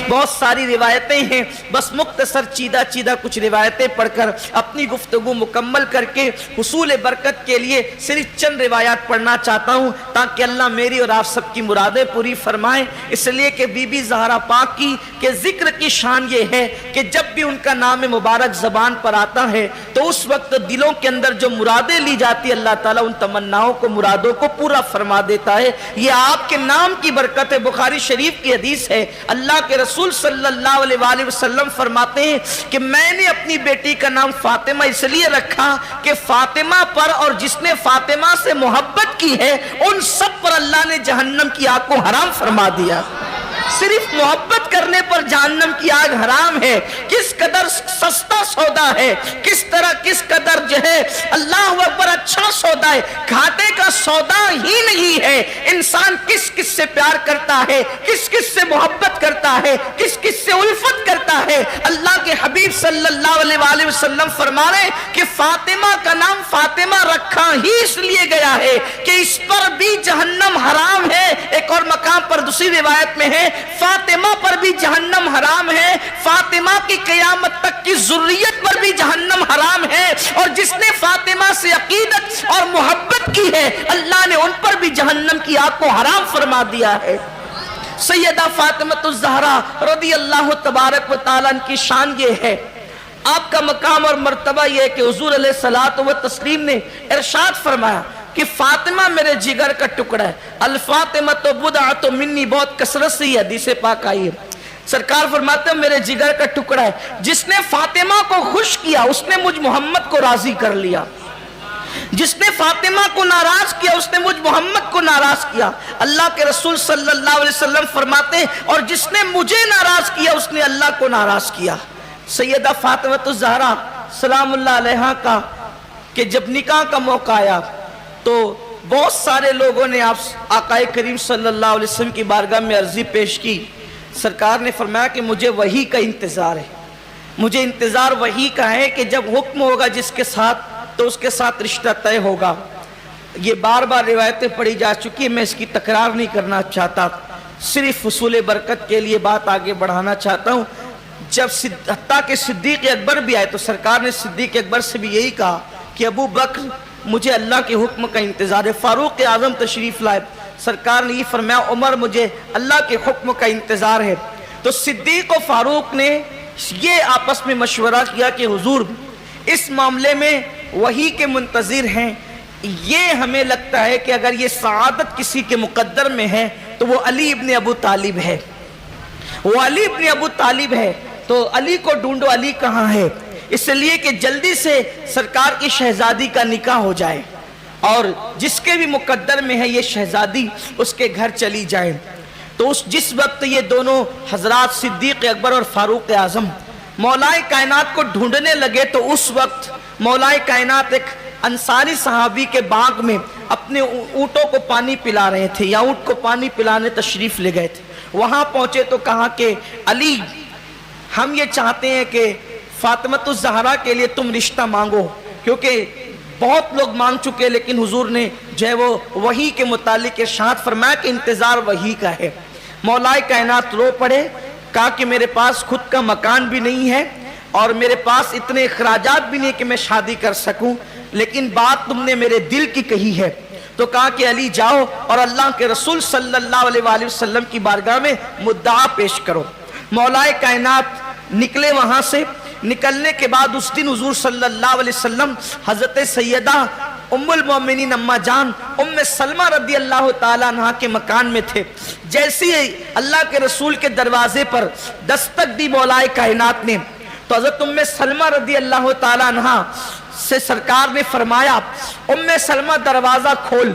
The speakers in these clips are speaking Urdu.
بہت ساری روایتیں ہیں، بس مختصر چیدہ کچھ روایتیں پڑھ کر اپنی گفتگو مکمل کر کے حصول برکت کے لیے صرف چند روایات پڑھنا چاہتا ہوں تاکہ اللہ میری اور آپ سب کی مرادیں پوری فرمائیں۔ اس لیے کہ بی بی زہرا پاک کی کہ ذکر کی شان یہ ہے کہ جب بھی ان کا نام مبارک زبان پر آتا ہے تو اس وقت دلوں کے اندر جو مرادیں لی جاتی اللہ تعالیٰ ان تمناؤں کو، مرادوں کو پورا فرما دیتا ہے۔ یہ آپ کے نام کی برکت ہے۔ بخاری شریف کی حدیث ہے، اللہ کے رسول صلی اللہ علیہ وآلہ وسلم فرماتے ہیں کہ میں نے اپنی بیٹی کا نام فاطمہ اس لیے رکھا کہ فاطمہ پر اور جس نے فاطمہ سے محبت کی ہے ان سب پر اللہ نے جہنم کی آگ کو حرام فرما دیا۔ صرف محبت کرنے پر جہنم کی آگ حرام ہے۔ کس قدر سستا سودا ہے، کس قدر جو ہے اللہ اکبر اچھا سودا ہے، گھاٹے کا سودا ہی نہیں ہے۔ انسان کس سے پیار کرتا ہے، کس سے محبت کرتا ہے، کس سے الفت کرتا ہے۔ اللہ کے حبیب صلی اللہ علیہ وآلہ وسلم فرما رہے کہ فاطمہ کا نام فاطمہ رکھا ہی اس لیے گیا ہے کہ اس پر بھی جہنم حرام ہے۔ ایک اور مقام پر دوسری روایت میں ہے فاطمہ پر بھی جہنم حرام ہے، فاطمہ کی قیامت تک کی ذریت پر بھی جہنم حرام ہے، اور جس نے فاطمہ سے عقیدت اور محبت کی ہے اللہ نے ان پر بھی جہنم کی آگ کو حرام فرما دیا ہے۔ سیدہ فاطمہ الزہرا رضی اللہ تبارک و تعالیٰ کی شان یہ ہے، آپ کا مقام اور مرتبہ یہ ہے کہ حضور علیہ الصلوۃ والتسلیم نے ارشاد فرمایا کہ فاطمہ میرے جگر کا ٹکڑا ہے۔ الفاطمہ تو بدعۃ منی، بہت کثرت سے یہ حدیث پاک آئی ہے۔ سرکار فرماتے ہیں میرے جگر کا ٹکڑا ہے، جس نے فاطمہ کو خوش کیا اس نے مجھ محمد کو راضی کر لیا، جس نے فاطمہ کو ناراض کیا اس نے مجھ محمد کو ناراض کیا۔ اللہ کے رسول صلی اللہ علیہ وسلم فرماتے ہیں اور جس نے مجھے ناراض کیا اس نے اللہ کو ناراض کیا۔ سیدہ فاطمہ الزہرا سلام اللہ علیہا کا کہ جب نکاح کا موقع آیا تو بہت سارے لوگوں نے آقا کریم صلی اللہ علیہ وسلم کی بارگاہ میں عرضی پیش کی۔ سرکار نے فرمایا کہ مجھے وحی کا انتظار ہے، مجھے انتظار وحی کا ہے کہ جب حکم ہوگا جس کے ساتھ تو اس کے ساتھ رشتہ طے ہوگا۔ یہ بار بار روایتیں پڑھی جا چکی ہیں، میں اس کی تکرار نہیں کرنا چاہتا، صرف حصول برکت کے لیے بات آگے بڑھانا چاہتا ہوں۔ جب حتیٰ کہ صدیق اکبر بھی آئے تو سرکار نے صدیق اکبر سے بھی یہی کہا کہ ابو بکر مجھے اللہ کے حکم کا انتظار ہے۔ فاروق اعظم تشریف لائے، سرکار نے یہ فرمایا عمر مجھے اللہ کے حکم کا انتظار ہے۔ تو صدیق و فاروق نے یہ آپس میں مشورہ کیا کہ حضور اس معاملے میں وحی کے منتظر ہیں، یہ ہمیں لگتا ہے کہ اگر یہ سعادت کسی کے مقدر میں ہے تو وہ علی ابن ابو طالب ہے، وہ علی ابن ابو طالب ہے، تو علی کو ڈھونڈو، علی کہاں ہے؟ اس لیے کہ جلدی سے سرکار کی شہزادی کا نکاح ہو جائے اور جس کے بھی مقدر میں ہے یہ شہزادی اس کے گھر چلی جائے۔ تو جس وقت یہ دونوں حضرات صدیق اکبر اور فاروق اعظم مولائے کائنات کو ڈھونڈنے لگے تو اس وقت مولائے کائنات ایک انصاری صحابی کے باغ میں اپنے اونٹوں کو پانی پلا رہے تھے یا اونٹ کو پانی پلانے تشریف لے گئے تھے۔ وہاں پہنچے تو کہا کہ علی ہم یہ چاہتے ہیں کہ فاطمہ الزہرا کے لیے تم رشتہ مانگو، کیونکہ بہت لوگ مانگ چکے لیکن حضور نے جو ہے وہ وحی کے متعلق ارشاد فرمایا کہ انتظار وحی کا ہے۔ مولائے کائنات رو پڑے، کہا کہ میرے پاس خود کا مکان بھی نہیں ہے اور میرے پاس اتنے اخراجات بھی نہیں کہ میں شادی کر سکوں، لیکن بات تم نے میرے دل کی کہی ہے۔ تو کہا کہ علی جاؤ اور اللہ کے رسول صلی اللہ علیہ وآلہ وسلم کی بارگاہ میں مدعا پیش کرو۔ مولائے کائنات نکلے وہاں سے، نکلنے کے بعد اس دن حضور صلی اللہ علیہ وسلم حضرت سیدہ ام المومنین اما جان ام سلمہ رضی اللہ تعالیٰ عنہ کے مکان میں تھے۔ جیسے اللہ کے رسول کے دروازے پر دستک دی مولائے کائنات نے تو حضرت ام سلمہ رضی اللہ تعالیٰ عنہ سے سرکار نے فرمایا ام سلمہ دروازہ کھول،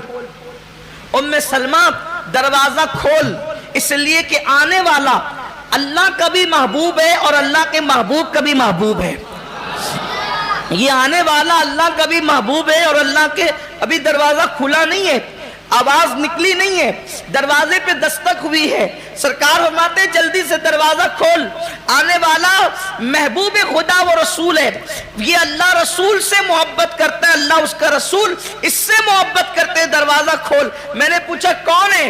ام سلمہ دروازہ کھول، اس لیے کہ آنے والا اللہ کا بھی محبوب ہے اور اللہ کے محبوب کا بھی محبوب ہے۔ یہ آنے والا اللہ کا بھی محبوب ہے اور اللہ کے ابھی دروازہ کھلا نہیں ہے، آواز نکلی نہیں ہے، دروازے پہ دستک ہوئی ہے۔ سرکار فرماتے جلدی سے دروازہ کھول، آنے والا محبوب خدا و رسول ہے، یہ اللہ رسول سے محبت کرتا ہے، اللہ اس کا رسول اس سے محبت کرتے ہیں، دروازہ کھول۔ میں نے پوچھا کون ہے؟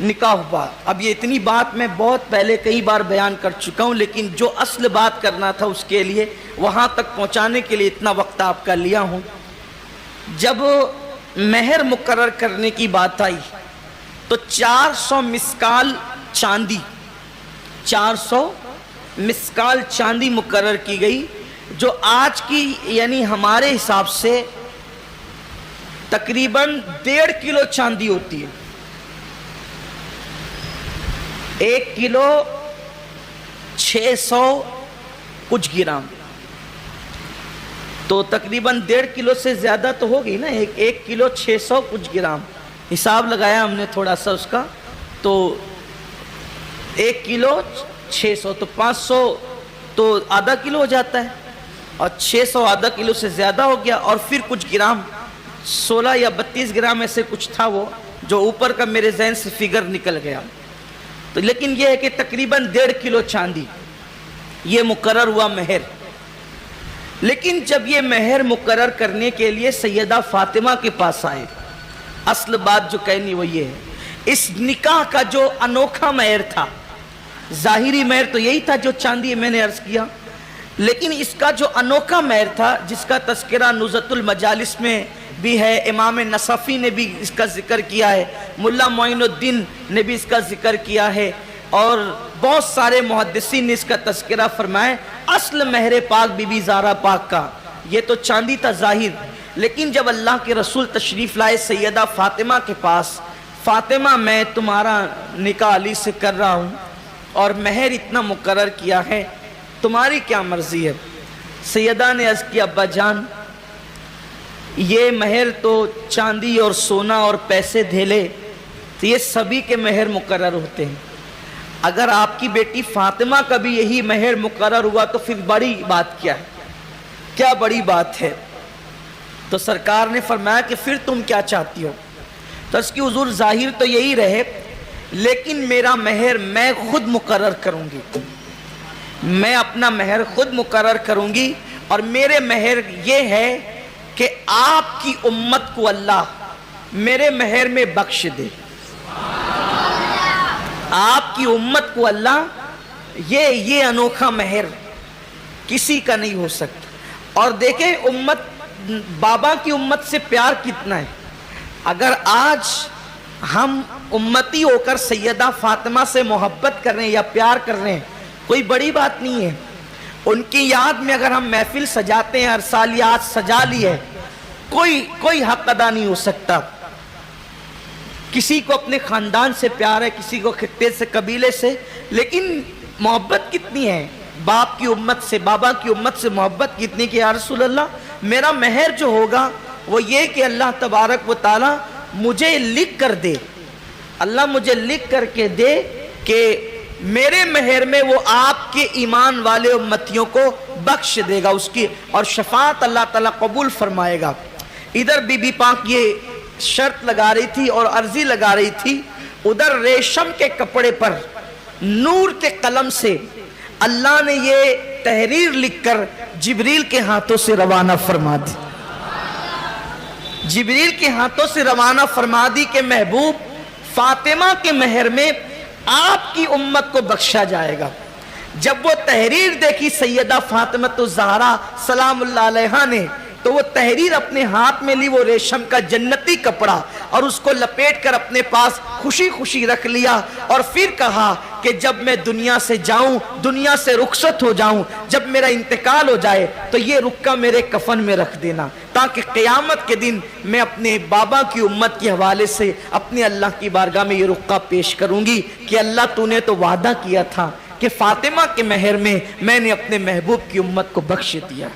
نکاح ہوا. اب یہ اتنی بات میں بہت پہلے کئی بار بیان کر چکا ہوں، لیکن جو اصل بات کرنا تھا اس کے لیے وہاں تک پہنچانے کے لیے اتنا وقت آپ کا لیا ہوں. جب مہر مقرر کرنے کی بات آئی تو 400 مسکال چاندی 400 مسکال چاندی مقرر کی گئی، جو آج کی یعنی ہمارے حساب سے تقریباً 1.5 کلو چاندی ہوتی ہے. 1 کلو 600 کچھ گرام، تو تقریباً 1.5 کلو سے زیادہ تو ہوگی نا. 1 کلو 600 کچھ گرام حساب لگایا ہم نے تھوڑا سا اس کا، تو 1 کلو 600 تو 500 تو آدھا کلو ہو جاتا ہے، اور 600 آدھا کلو سے زیادہ ہو گیا. اور پھر کچھ گرام 16 یا 32 گرام ایسے کچھ تھا وہ، جو اوپر کا میرے ذہن سے فگر نکل گیا. تو لیکن یہ ہے کہ تقریباً 1.5 کلو چاندی یہ مقرر ہوا مہر. لیکن جب یہ مہر مقرر کرنے کے لیے سیدہ فاطمہ کے پاس آئے، اصل بات جو کہنی وہ یہ ہے، اس نکاح کا جو انوکھا مہر تھا، ظاہری مہر تو یہی تھا جو چاندی میں نے عرض کیا، لیکن اس کا جو انوکھا مہر تھا جس کا تذکرہ نزہۃ المجالس میں بھی ہے، امام نصفی نے بھی اس کا ذکر کیا ہے، ملا معین الدین نے بھی اس کا ذکر کیا ہے، اور بہت سارے محدثین نے اس کا تذکرہ فرمائے. اصل مہر پاک بی بی زہرا پاک کا یہ تو چاندی تھا ظاہر، لیکن جب اللہ کے رسول تشریف لائے سیدہ فاطمہ کے پاس، فاطمہ میں تمہارا نکاح علی سے کر رہا ہوں اور مہر اتنا مقرر کیا ہے، تمہاری کیا مرضی ہے؟ سیدہ نے عرض کیا ابا جان، یہ مہر تو چاندی اور سونا اور پیسے دھیلے تو یہ سبھی کے مہر مقرر ہوتے ہیں، اگر آپ کی بیٹی فاطمہ کا بھی یہی مہر مقرر ہوا تو پھر بڑی بات کیا ہے؟ کیا بڑی بات ہے؟ تو سرکار نے فرمایا کہ پھر تم کیا چاہتی ہو؟ تو اس کی حضور ظاہر تو یہی رہے، لیکن میرا مہر میں خود مقرر کروں گی، میں اپنا مہر خود مقرر کروں گی، اور میرے مہر یہ ہے کہ آپ کی امت کو اللہ میرے مہر میں بخش دے. آپ کی امت کو اللہ یہ انوکھا مہر کسی کا نہیں ہو سکتا. اور دیکھیں امت، بابا کی امت سے پیار کتنا ہے. اگر آج ہم امتی ہو کر سیدہ فاطمہ سے محبت کر رہے ہیں یا پیار کر رہے ہیں، کوئی بڑی بات نہیں ہے. ان کی یاد میں اگر ہم محفل سجاتے ہیں، ہر سال یاد سجا لی ہے، کوئی حق ادا نہیں ہو سکتا. کسی کو اپنے خاندان سے پیار ہے، کسی کو خطے سے، قبیلے سے، لیکن محبت کتنی ہے باپ کی امت سے، بابا کی امت سے محبت کتنی کہ یا رسول اللہ میرا مہر جو ہوگا وہ یہ کہ اللہ تبارک و تعالی مجھے لکھ کر دے، اللہ مجھے لکھ کر کے دے کہ میرے مہر میں وہ آپ کے ایمان والے امتیوں کو بخش دے گا، اس کی اور شفاعت اللہ تعالیٰ قبول فرمائے گا. ادھر بی بی پاک یہ شرط لگا رہی تھی اور عرضی لگا رہی تھی، ادھر ریشم کے کپڑے پر نور کے قلم سے اللہ نے یہ تحریر لکھ کر جبریل کے ہاتھوں سے روانہ فرما دی. جبریل کے ہاتھوں سے روانہ فرما دی کہ محبوب فاطمہ کے مہر میں آپ کی امت کو بخشا جائے گا. جب وہ تحریر دیکھی سیدہ فاطمہ الزہرا سلام اللہ علیہا نے، تو وہ تحریر اپنے ہاتھ میں لی، وہ ریشم کا جنتی کپڑا، اور اس کو لپیٹ کر اپنے پاس خوشی خوشی رکھ لیا، اور پھر کہا کہ جب میں دنیا سے جاؤں، دنیا سے رخصت ہو جاؤں، جب میرا انتقال ہو جائے تو یہ رکا میرے کفن میں رکھ دینا، تاکہ قیامت کے دن میں اپنے بابا کی امت کے حوالے سے اپنے اللہ کی بارگاہ میں یہ رکا پیش کروں گی کہ اللہ تو نے تو وعدہ کیا تھا کہ فاطمہ کے مہر میں نے اپنے محبوب کی امت کو بخش دیا.